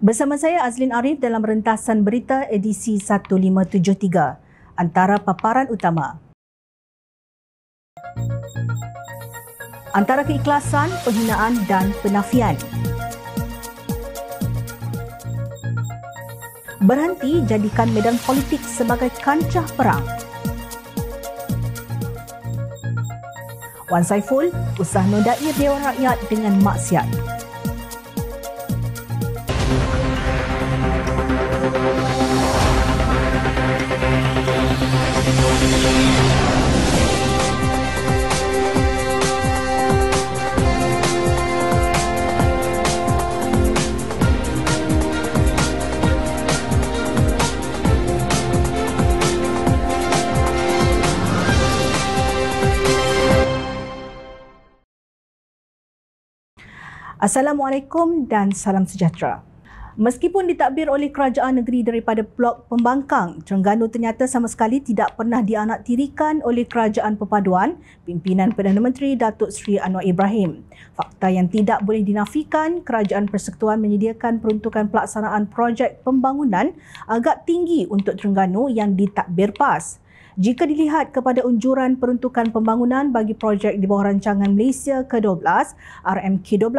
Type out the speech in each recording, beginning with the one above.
Bersama saya Azlin Arif dalam rentasan berita edisi 1573. Antara paparan utama. Antara keikhlasan, penghinaan dan penafian. Berhenti jadikan medan politik sebagai kancah perang. Wan Saiful, usah nodai Dewan Rakyat dengan maksiat. Assalamualaikum dan salam sejahtera. Meskipun ditadbir oleh kerajaan negeri daripada blok pembangkang, Terengganu ternyata sama sekali tidak pernah dianaktirikan oleh Kerajaan Perpaduan pimpinan Perdana Menteri Datuk Seri Anwar Ibrahim. Fakta yang tidak boleh dinafikan, Kerajaan Persekutuan menyediakan peruntukan pelaksanaan projek pembangunan agak tinggi untuk Terengganu yang ditadbir PAS. Jika dilihat kepada unjuran peruntukan pembangunan bagi projek di bawah rancangan Malaysia ke-12, RMK-12,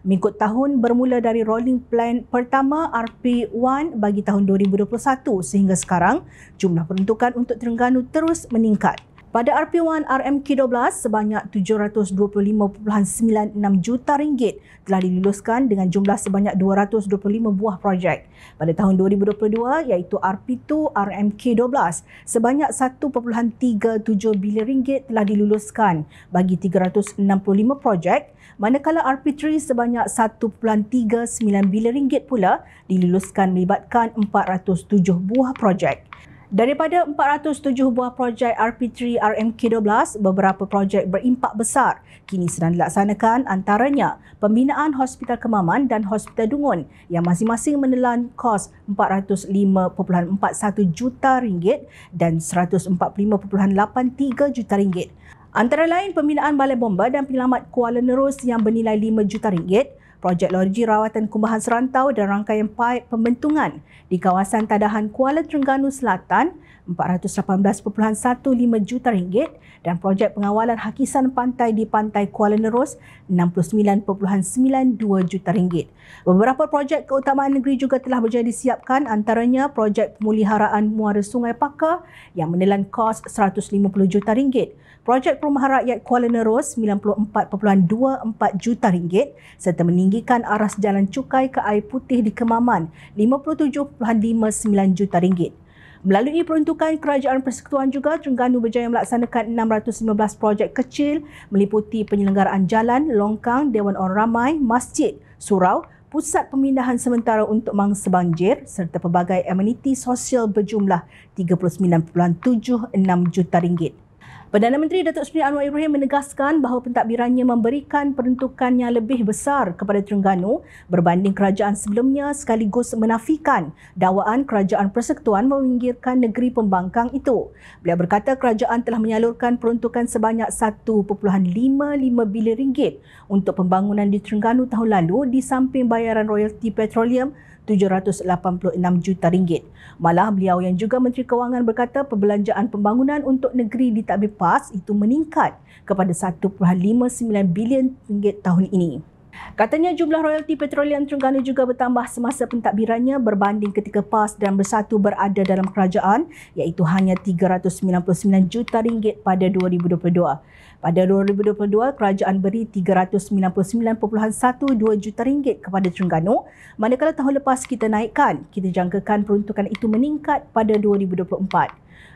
mengikut tahun bermula dari rolling plan pertama RP1 bagi tahun 2021 sehingga sekarang, jumlah peruntukan untuk Terengganu terus meningkat. Pada RP1 RMK-12, sebanyak RM725.96 juta telah diluluskan dengan jumlah sebanyak 225 buah projek. Pada tahun 2022, iaitu RP2 RMK-12, sebanyak RM1.37 bilion telah diluluskan bagi 365 projek, manakala RP3 sebanyak RM1.39 bilion pula diluluskan melibatkan 407 buah projek. Daripada 407 buah projek RP3 RMK-12, beberapa projek berimpak besar kini sedang dilaksanakan, antaranya pembinaan Hospital Kemaman dan Hospital Dungun yang masing-masing menelan kos RM405.41 juta dan RM145.83 juta. Antara lain pembinaan Balai Bomba dan Penyelamat Kuala Nerus yang bernilai RM5 juta, projek loji rawatan kumbahan serantau dan rangkaian paip pembentungan di kawasan Tadahan Kuala Terengganu Selatan RM418.15 juta dan projek pengawalan hakisan pantai di Pantai Kuala Nerus RM69.92 juta. Beberapa projek keutamaan negeri juga telah berjaya disiapkan, antaranya projek pemeliharaan muara Sungai Pakar yang menelan kos RM150 juta, projek perumahan rakyat Kuala Nerus RM94.24 juta serta meninggikan aras jalan cukai ke air putih di Kemaman RM57.59 juta. Melalui peruntukan Kerajaan Persekutuan juga, Terengganu berjaya melaksanakan 615 projek kecil meliputi penyelenggaraan jalan, longkang, Dewan Orang Ramai, masjid, surau, pusat pemindahan sementara untuk mangsa banjir serta pelbagai ameniti sosial berjumlah RM39.76 juta. Perdana Menteri Datuk Seri Anwar Ibrahim menegaskan bahawa pentadbirannya memberikan peruntukan yang lebih besar kepada Terengganu berbanding kerajaan sebelumnya, sekaligus menafikan dakwaan Kerajaan Persekutuan meminggirkan negeri pembangkang itu. Beliau berkata kerajaan telah menyalurkan peruntukan sebanyak RM1.55 bilion untuk pembangunan di Terengganu tahun lalu di samping bayaran royalti petroleum RM786 juta. Malah beliau yang juga Menteri Kewangan berkata perbelanjaan pembangunan untuk negeri di tadbir PAS itu meningkat kepada RM1.59 bilion tahun ini. Katanya jumlah royalti petroleum Terengganu juga bertambah semasa pentadbirannya berbanding ketika PAS dan Bersatu berada dalam kerajaan, iaitu hanya RM399 juta pada 2022. Pada 2022, kerajaan beri RM399.12 juta kepada Terengganu, manakala tahun lepas kita naikkan, kita jangkakan peruntukan itu meningkat pada 2024.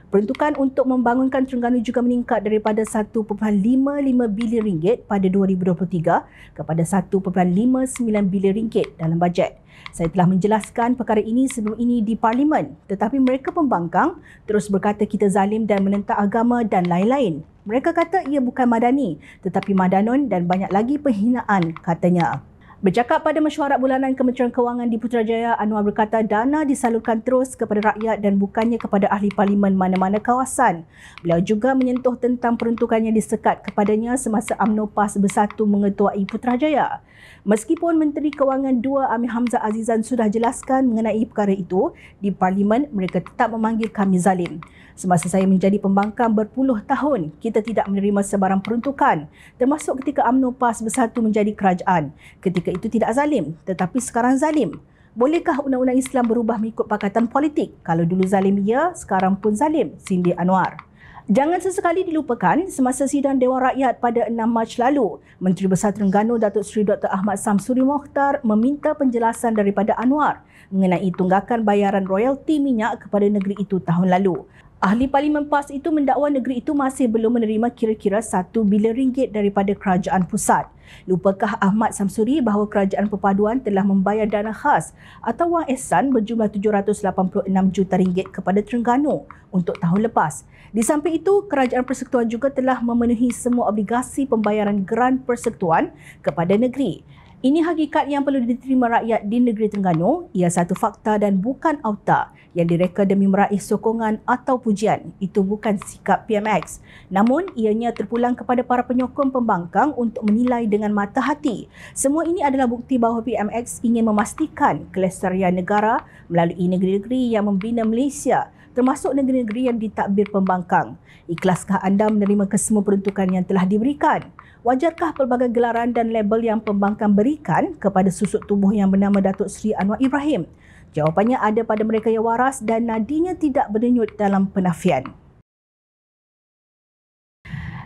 Peruntukan untuk membangunkan Terengganu juga meningkat daripada RM1.55 bilion pada 2023 kepada RM1.59 bilion dalam bajet. Saya telah menjelaskan perkara ini sebelum ini di Parlimen, tetapi mereka pembangkang terus berkata kita zalim dan menentang agama dan lain-lain. Mereka kata ia bukan madani, tetapi madanon dan banyak lagi penghinaan, katanya. Bercakap pada mesyuarat bulanan Kementerian Kewangan di Putrajaya, Anwar berkata dana disalurkan terus kepada rakyat dan bukannya kepada ahli parlimen mana-mana kawasan. Beliau juga menyentuh tentang peruntukannya disekat kepadanya semasa UMNO PAS Bersatu mengetuai Putrajaya. Meskipun Menteri Kewangan 2 Amir Hamzah Azizan sudah jelaskan mengenai perkara itu, di parlimen mereka tetap memanggil kami zalim. Semasa saya menjadi pembangkang berpuluh tahun, kita tidak menerima sebarang peruntukan, termasuk ketika UMNO PAS Bersatu menjadi kerajaan. Ketika itu tidak zalim, tetapi sekarang zalim. Bolehkah undang-undang Islam berubah mengikut pakatan politik? Kalau dulu zalim ya, sekarang pun zalim, sindir Anwar. Jangan sesekali dilupakan, semasa sidang Dewan Rakyat pada 6 Mac lalu, Menteri Besar Terengganu Datuk Seri Dr. Ahmad Samsuri Mokhtar meminta penjelasan daripada Anwar mengenai tunggakan bayaran royalti minyak kepada negeri itu tahun lalu. Ahli Parlimen PAS itu mendakwa negeri itu masih belum menerima kira-kira 1 bilion ringgit daripada kerajaan pusat. Lupakah Ahmad Samsuri bahawa kerajaan perpaduan telah membayar dana khas atau wang ehsan berjumlah 786 juta ringgit kepada Terengganu untuk tahun lepas? Di samping itu, kerajaan persekutuan juga telah memenuhi semua obligasi pembayaran geran persekutuan kepada negeri. Ini hakikat yang perlu diterima rakyat di negeri Terengganu. Ia satu fakta dan bukan auta yang direka demi meraih sokongan atau pujian. Itu bukan sikap PMX. Namun, ianya terpulang kepada para penyokong pembangkang untuk menilai dengan mata hati. Semua ini adalah bukti bahawa PMX ingin memastikan kelestarian negara melalui negeri-negeri yang membina Malaysia, termasuk negeri-negeri yang ditadbir pembangkang. Ikhlaskah anda menerima kesemua peruntukan yang telah diberikan? Wajarkah pelbagai gelaran dan label yang pembangkang berikan kepada susuk tubuh yang bernama Datuk Seri Anwar Ibrahim? Jawapannya ada pada mereka yang waras dan nadinya tidak berdenyut dalam penafian.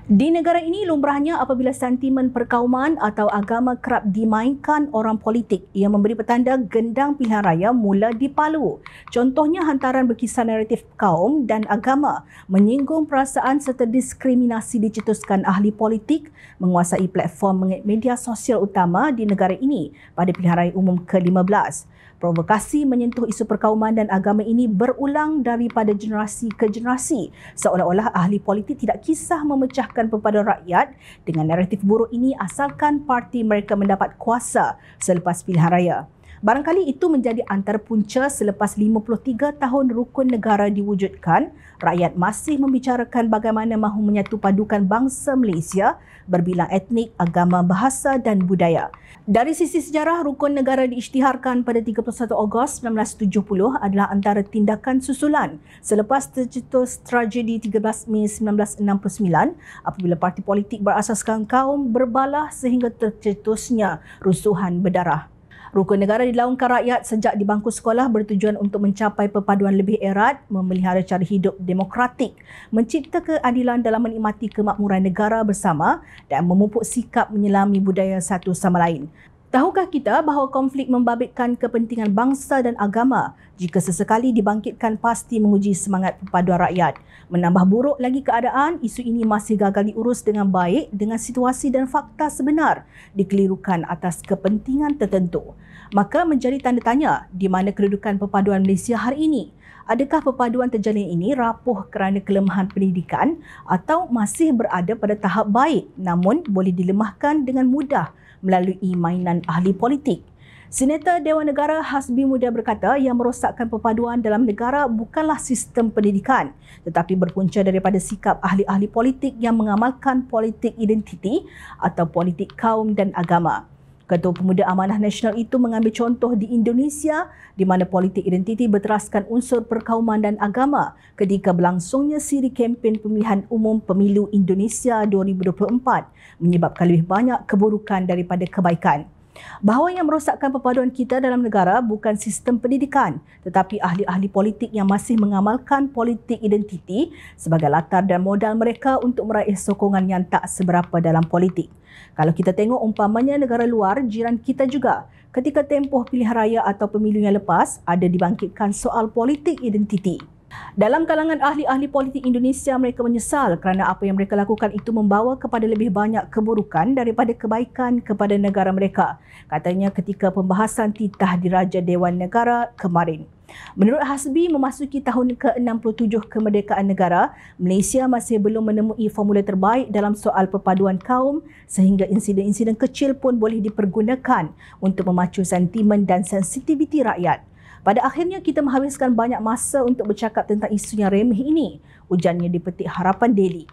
Di negara ini, lumrahnya apabila sentimen perkauman atau agama kerap dimainkan orang politik yang memberi petanda gendang pilihan raya mula dipalu. Contohnya hantaran berkisar naratif kaum dan agama, menyinggung perasaan serta diskriminasi dicetuskan ahli politik menguasai platform media sosial utama di negara ini pada pilihan raya umum ke-15. Provokasi menyentuh isu perkauman dan agama ini berulang daripada generasi ke generasi, seolah-olah ahli politik tidak kisah memecahkan perpaduan rakyat dengan naratif buruk ini asalkan parti mereka mendapat kuasa selepas pilihan raya. Barangkali itu menjadi antara punca selepas 53 tahun rukun negara diwujudkan, rakyat masih membicarakan bagaimana mahu menyatu padukan bangsa Malaysia berbilang etnik, agama, bahasa dan budaya. Dari sisi sejarah, rukun negara diisytiharkan pada 31 Ogos 1970 adalah antara tindakan susulan selepas tercetus tragedi 13 Mei 1969 apabila parti politik berasaskan kaum berbalah sehingga tercetusnya rusuhan berdarah. Rukun negara dilaungkan rakyat sejak di bangku sekolah bertujuan untuk mencapai perpaduan lebih erat, memelihara cara hidup demokratik, mencipta keadilan dalam menikmati kemakmuran negara bersama dan memupuk sikap menyelami budaya satu sama lain. Tahukah kita bahawa konflik membabitkan kepentingan bangsa dan agama? Jika sesekali dibangkitkan pasti menguji semangat perpaduan rakyat. Menambah buruk lagi keadaan, isu ini masih gagal diurus dengan baik dengan situasi dan fakta sebenar dikelirukan atas kepentingan tertentu. Maka menjadi tanda tanya di mana kedudukan perpaduan Malaysia hari ini? Adakah perpaduan terjalin ini rapuh kerana kelemahan pendidikan atau masih berada pada tahap baik namun boleh dilemahkan dengan mudah melalui mainan ahli politik? Senator Dewan Negara Hasbi Muda berkata yang merosakkan perpaduan dalam negara bukanlah sistem pendidikan tetapi berpunca daripada sikap ahli-ahli politik yang mengamalkan politik identiti atau politik kaum dan agama. Ketua Pemuda Amanah Nasional itu mengambil contoh di Indonesia di mana politik identiti berteraskan unsur perkauman dan agama ketika berlangsungnya siri kempen pemilihan umum pemilu Indonesia 2024 menyebabkan lebih banyak keburukan daripada kebaikan. Bahawa yang merosakkan perpaduan kita dalam negara bukan sistem pendidikan tetapi ahli-ahli politik yang masih mengamalkan politik identiti sebagai latar dan modal mereka untuk meraih sokongan yang tak seberapa dalam politik. Kalau kita tengok umpamanya negara luar, jiran kita juga ketika tempoh pilihan raya atau pemilu yang lepas ada dibangkitkan soal politik identiti. Dalam kalangan ahli-ahli politik Indonesia, mereka menyesal kerana apa yang mereka lakukan itu membawa kepada lebih banyak keburukan daripada kebaikan kepada negara mereka. Katanya ketika pembahasan titah diraja Dewan Negara kemarin. Menurut Hasbi, memasuki tahun ke-67 kemerdekaan negara, Malaysia masih belum menemui formula terbaik dalam soal perpaduan kaum sehingga insiden-insiden kecil pun boleh dipergunakan untuk memacu sentimen dan sensitiviti rakyat. Pada akhirnya kita menghabiskan banyak masa untuk bercakap tentang isu yang remeh ini, ujarnya di petik Harapan Daily.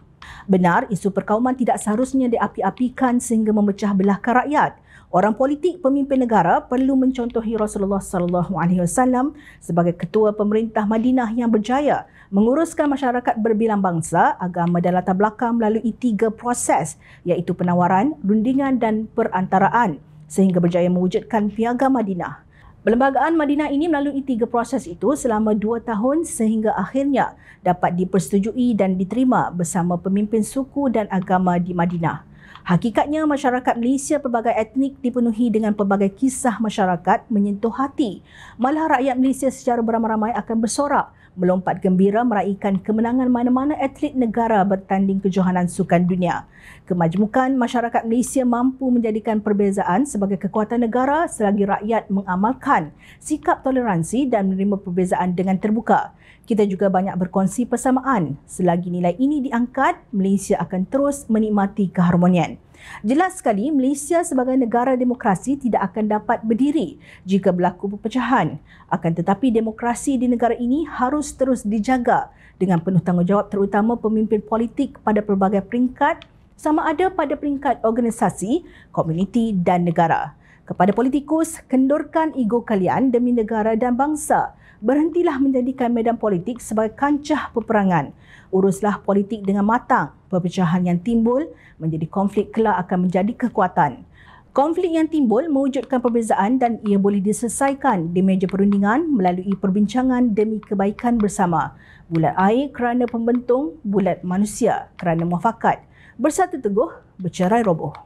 Benar, isu perkauman tidak seharusnya diapi-apikan sehingga memecah belahkan rakyat. Orang politik pemimpin negara perlu mencontohi Rasulullah SAW sebagai ketua pemerintah Madinah yang berjaya menguruskan masyarakat berbilang bangsa, agama dan latar belakang melalui 3 proses iaitu penawaran, rundingan dan perantaraan sehingga berjaya mewujudkan Piagam Madinah. Perlembagaan Madinah ini melalui 3 proses itu selama 2 tahun sehingga akhirnya dapat dipersetujui dan diterima bersama pemimpin suku dan agama di Madinah. Hakikatnya masyarakat Malaysia pelbagai etnik dipenuhi dengan pelbagai kisah masyarakat menyentuh hati. Malah rakyat Malaysia secara beramai-ramai akan bersorak, melompat gembira meraihkan kemenangan mana-mana atlet negara bertanding kejohanan sukan dunia. Kemajmukan masyarakat Malaysia mampu menjadikan perbezaan sebagai kekuatan negara selagi rakyat mengamalkan sikap toleransi dan menerima perbezaan dengan terbuka. Kita juga banyak berkongsi persamaan. Selagi nilai ini diangkat, Malaysia akan terus menikmati keharmonian. Jelas sekali, Malaysia sebagai negara demokrasi tidak akan dapat berdiri jika berlaku perpecahan. Akan tetapi demokrasi di negara ini harus terus dijaga dengan penuh tanggungjawab terutama pemimpin politik pada pelbagai peringkat, sama ada pada peringkat organisasi, komuniti dan negara. Kepada politikus, kendurkan ego kalian demi negara dan bangsa. Berhentilah menjadikan medan politik sebagai kancah peperangan. Uruslah politik dengan matang. Perpecahan yang timbul menjadi konflik kelak akan menjadi kekuatan. Konflik yang timbul mewujudkan perbezaan dan ia boleh diselesaikan di meja perundingan melalui perbincangan demi kebaikan bersama. Bulat air kerana pembentung, bulat manusia kerana muafakat. Bersatu teguh, bercerai roboh.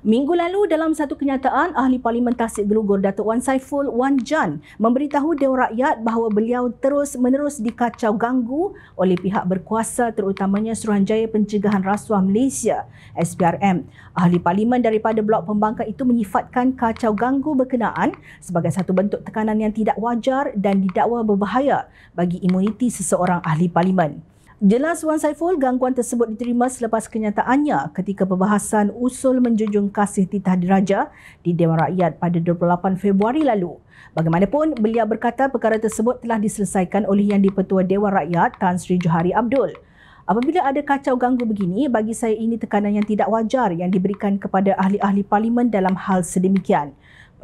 Minggu lalu dalam satu kenyataan, Ahli Parlimen Tasik Gelugor Datuk Wan Saiful Wan Jan memberitahu Dewan Rakyat bahawa beliau terus-menerus dikacau ganggu oleh pihak berkuasa terutamanya Suruhanjaya Pencegahan Rasuah Malaysia SPRM. Ahli Parlimen daripada Blok Pembangkang itu menyifatkan kacau ganggu berkenaan sebagai satu bentuk tekanan yang tidak wajar dan didakwa berbahaya bagi imuniti seseorang Ahli Parlimen. Jelas Wan Saiful, gangguan tersebut diterima selepas kenyataannya ketika perbahasan usul menjunjung kasih titah diraja di Dewan Rakyat pada 28 Februari lalu. Bagaimanapun, beliau berkata perkara tersebut telah diselesaikan oleh Yang di-Pertua Dewan Rakyat Tan Sri Johari Abdul. Apabila ada kacau ganggu begini, bagi saya ini tekanan yang tidak wajar yang diberikan kepada ahli-ahli parlimen dalam hal sedemikian.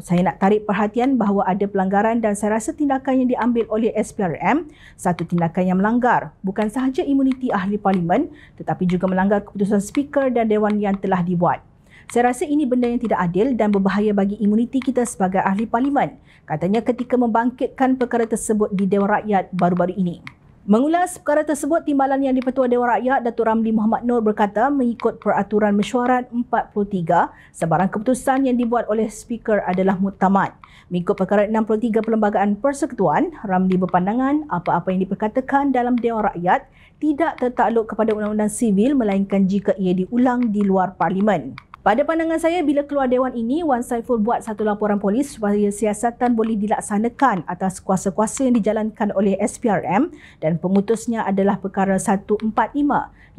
Saya nak tarik perhatian bahawa ada pelanggaran dan saya rasa tindakan yang diambil oleh SPRM satu tindakan yang melanggar bukan sahaja imuniti ahli parlimen tetapi juga melanggar keputusan speaker dan dewan yang telah dibuat. Saya rasa ini benda yang tidak adil dan berbahaya bagi imuniti kita sebagai ahli parlimen, katanya ketika membangkitkan perkara tersebut di Dewan Rakyat baru-baru ini. Mengulas perkara tersebut, Timbalan Yang di-Pertua Dewan Rakyat Datuk Ramli Muhammad Noor berkata mengikut peraturan mesyuarat 43, sebarang keputusan yang dibuat oleh speaker adalah muktamad. Mengikut perkara 63 Perlembagaan Persekutuan, Ramli berpandangan apa-apa yang diperkatakan dalam Dewan Rakyat tidak tertakluk kepada undang-undang sivil melainkan jika ia diulang di luar parlimen. Pada pandangan saya, bila keluar Dewan ini, Wan Saiful buat satu laporan polis supaya siasatan boleh dilaksanakan atas kuasa-kuasa yang dijalankan oleh SPRM dan pemutusnya adalah perkara 145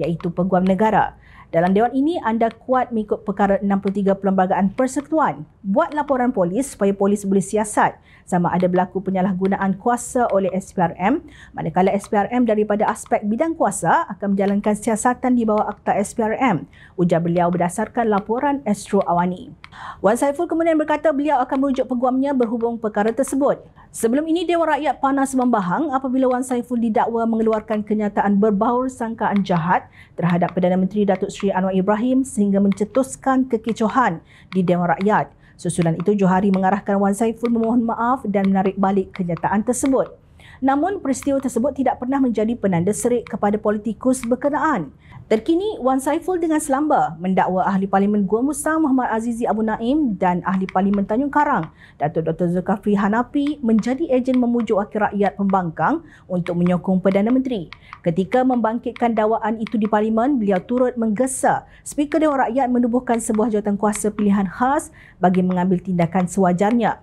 iaitu Peguam Negara. Dalam Dewan ini, anda kuat mengikut perkara 63 Perlembagaan Persekutuan. Buat laporan polis supaya polis boleh siasat sama ada berlaku penyalahgunaan kuasa oleh SPRM, manakala SPRM daripada aspek bidang kuasa akan menjalankan siasatan di bawah Akta SPRM, ujar beliau berdasarkan laporan Astro Awani. Wan Saiful kemudian berkata beliau akan merujuk peguamnya berhubung perkara tersebut. Sebelum ini, Dewan Rakyat panas membahang apabila Wan Saiful didakwa mengeluarkan kenyataan berbaur sangkaan jahat terhadap Perdana Menteri Datuk Seri Anwar Ibrahim sehingga mencetuskan kekicauan di Dewan Rakyat. Susulan itu, Johari mengarahkan Wan Saiful memohon maaf dan menarik balik kenyataan tersebut. Namun, peristiwa tersebut tidak pernah menjadi penanda serik kepada politikus berkenaan. Terkini, Wan Saiful dengan selamba mendakwa Ahli Parlimen Gua Musang Muhammad Azizi Abu Naim dan Ahli Parlimen Tanjung Karang Datuk Dr. Zulkifli Hanafi menjadi ejen memujuk wakil rakyat pembangkang untuk menyokong Perdana Menteri. Ketika membangkitkan dakwaan itu di Parlimen, beliau turut menggesa Speaker Dewan Rakyat menubuhkan sebuah jawatankuasa pilihan khas bagi mengambil tindakan sewajarnya.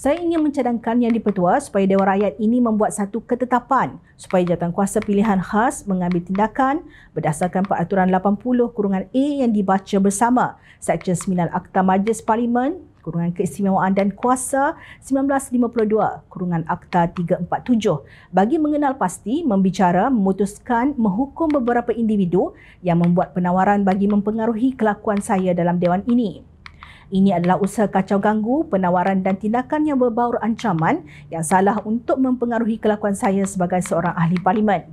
Saya ingin mencadangkan Yang di-Pertua supaya Dewan Rakyat ini membuat satu ketetapan supaya Jawatankuasa Pilihan Khas mengambil tindakan berdasarkan Peraturan 80/A yang dibaca bersama Seksyen 9 Akta Majlis Parlimen Keistimewaan dan Kuasa 1952 Akta 347 bagi mengenal pasti, membicara, memutuskan, menghukum beberapa individu yang membuat penawaran bagi mempengaruhi kelakuan saya dalam Dewan ini. Ini adalah usaha kacau ganggu, penawaran dan tindakan yang berbaur ancaman yang salah untuk mempengaruhi kelakuan saya sebagai seorang ahli parlimen.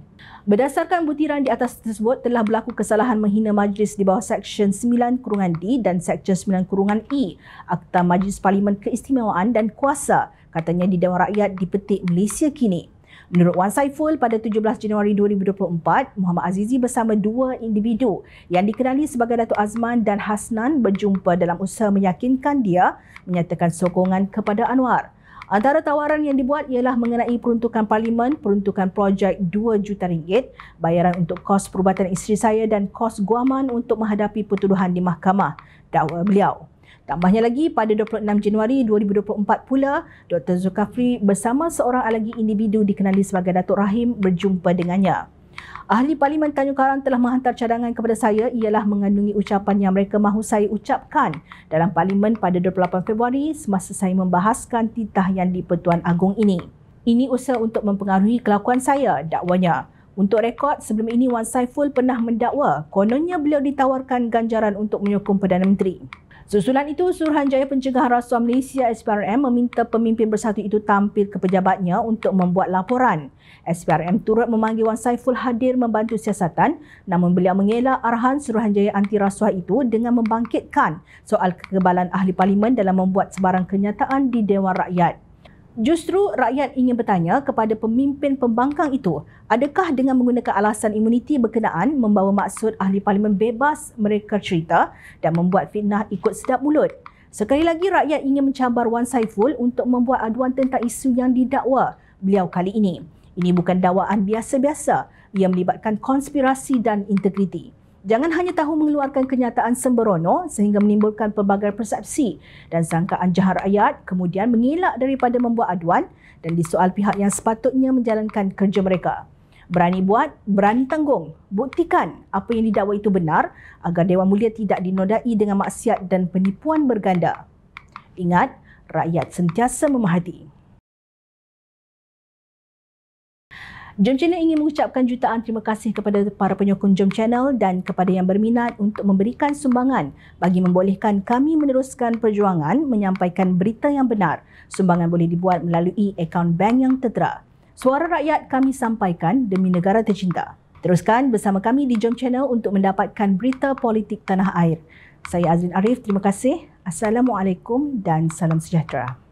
Berdasarkan butiran di atas tersebut, telah berlaku kesalahan menghina majlis di bawah Seksyen 9/D dan Seksyen 9/E Akta Majlis Parlimen Keistimewaan dan Kuasa, katanya di Dewan Rakyat dipetik Malaysia kini. Menurut Wan Saiful, pada 17 Januari 2024, Muhammad Azizi bersama dua individu yang dikenali sebagai Datuk Azman dan Hasnan berjumpa dalam usaha meyakinkan dia menyatakan sokongan kepada Anwar. Antara tawaran yang dibuat ialah mengenai peruntukan parlimen, peruntukan projek RM2 juta, bayaran untuk kos perubatan isteri saya dan kos guaman untuk menghadapi pertuduhan di mahkamah, dakwa beliau. Tambahnya lagi, pada 26 Januari 2024 pula, Dr. Zulkafli bersama seorang lagi individu dikenali sebagai Datuk Rahim berjumpa dengannya. Ahli Parlimen Tanjung Karang telah menghantar cadangan kepada saya ialah mengandungi ucapan yang mereka mahu saya ucapkan dalam Parlimen pada 28 Februari semasa saya membahaskan titah Yang di-Pertuan Agong ini. Ini usaha untuk mempengaruhi kelakuan saya, dakwanya. Untuk rekod, sebelum ini Wan Saiful pernah mendakwa kononnya beliau ditawarkan ganjaran untuk menyokong Perdana Menteri. Susulan itu, Suruhanjaya Pencegahan Rasuah Malaysia SPRM meminta pemimpin bersatu itu tampil ke pejabatnya untuk membuat laporan. SPRM turut memanggil Wan Saiful hadir membantu siasatan, namun beliau mengelak arahan Suruhanjaya Anti Rasuah itu dengan membangkitkan soal kekebalan ahli parlimen dalam membuat sebarang kenyataan di Dewan Rakyat. Justru rakyat ingin bertanya kepada pemimpin pembangkang itu, adakah dengan menggunakan alasan imuniti berkenaan membawa maksud ahli parlimen bebas mereka cerita dan membuat fitnah ikut sedap mulut? Sekali lagi rakyat ingin mencabar Wan Saiful untuk membuat aduan tentang isu yang didakwa beliau kali ini. Ini bukan dakwaan biasa-biasa, ia melibatkan konspirasi dan integriti. Jangan hanya tahu mengeluarkan kenyataan sembrono sehingga menimbulkan pelbagai persepsi dan sangkaan jahat rakyat, kemudian mengelak daripada membuat aduan dan disoal pihak yang sepatutnya menjalankan kerja mereka. Berani buat, berani tanggung. Buktikan apa yang didakwa itu benar agar Dewan Mulia tidak dinodai dengan maksiat dan penipuan berganda. Ingat, rakyat sentiasa memerhati. Jom Channel ingin mengucapkan jutaan terima kasih kepada para penyokong Jom Channel dan kepada yang berminat untuk memberikan sumbangan bagi membolehkan kami meneruskan perjuangan menyampaikan berita yang benar. Sumbangan boleh dibuat melalui akaun bank yang tertera. Suara rakyat kami sampaikan demi negara tercinta. Teruskan bersama kami di Jom Channel untuk mendapatkan berita politik tanah air. Saya Azrin Arif, terima kasih. Assalamualaikum dan salam sejahtera.